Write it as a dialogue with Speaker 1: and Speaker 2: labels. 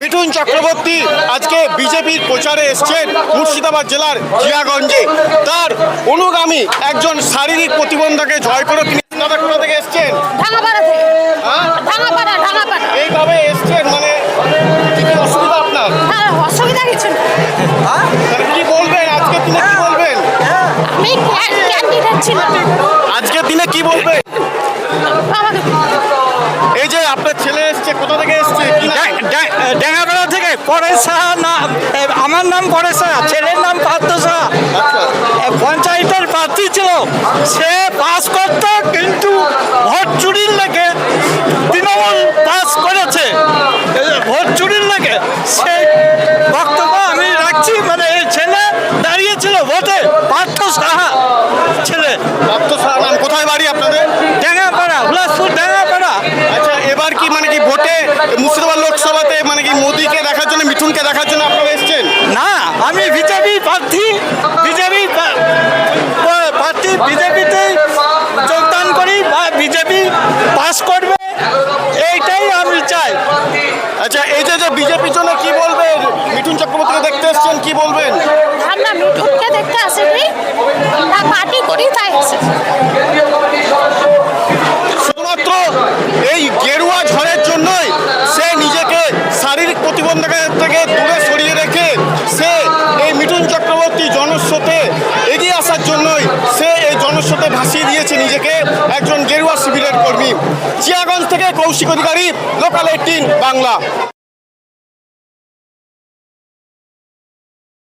Speaker 1: মিঠুন চক্রবর্তী আজকে বিজেপির প্রচারে এসছেন মুর্শিদাবাদ জেলার জিয়াগঞ্জে। তার অনুগামী একজন শারীরিক প্রতিবন্ধকে জয় করে তিনি কোথা থেকে এসছেন?
Speaker 2: ভাঙাপাড়া থেকে।
Speaker 1: হ্যাঁ,
Speaker 2: ভাঙাপাড়া।
Speaker 1: এইভাবে এসছেন মানে কি কি অসুবিধা আপনার?
Speaker 2: হ্যাঁ, অসুবিধা কিছু না।
Speaker 1: মানে কি বলবেন আজকে দিনে, কি বলবেন?
Speaker 2: আমি ক্যান্ডিডেট ছিলাম।
Speaker 1: আজকের দিনে কি বলবেন?
Speaker 2: আমাকে
Speaker 1: এই যে আপনার ছেলে এসছে, কোথা থেকে এসছে? কি নাম?
Speaker 3: ডেঙ্গাপাড়া থেকে পরেশ সাহা নাম, আমার নাম পরেশ সাহা, ছেলের নাম পার্থ সাহা।
Speaker 1: আচ্ছা,
Speaker 3: পঞ্চায়েতের প্রার্থী ছিল, সে পাস করত কিন্তু ভোট চুরির লেগে তৃণমূল পাস করেছে। ভোট চুরির লেগে সেই বক্তব্য আমি রাখছি। মানে এই ছেলে দাঁড়িয়েছিল ভোটে, পার্থ সাহা ছেলে।
Speaker 1: পার্থ সাহা নাম। কোথায় বাড়ি আপনাদের?
Speaker 3: ডেঙ্গাপাড়া, হুলাসপুর ডেঙ্গাপাড়া।
Speaker 1: আচ্ছা, এবার কি মানে কি ভোটে মুর্শিদাবাদ লোকসভাতে মানে কি মোদিকে দেখার জন্য, মিঠুনকে দেখার জন্য আপনারা এসছেন?
Speaker 3: না, আমি বিজেপি প্রার্থী, বিজেপিতেই যোগদান করি বা বিজেপি পাস করবে, এইটাই আমি চাই।
Speaker 1: আচ্ছা, এই যে বিজেপির জন্য কি বলবেন? মিঠুন চক্রবর্তীকে দেখতে এসছেন, কি বলবেন?
Speaker 2: আমরা মিঠুনকে দেখতে আসিনি, আমরা পার্টি করি তাই এসেছি।
Speaker 1: শুধুমাত্র এই গেরুয়া ঝড়ের জন্যই সে নিজেকে শারীরিক প্রতিবন্ধকের থেকে দূরে সরিয়ে রেখে সে এই মিঠুন চক্রবর্তী জনস্রোতে এগিয়ে আসার জন্যই সে এই জনস্রোতে ভাসিয়ে দিয়েছে নিজেকে, একজন গেরুয়া শিবিরের কর্মী। জিয়াগঞ্জ থেকে কৌশিক অধিকারী, লোকাল 18 বাংলা।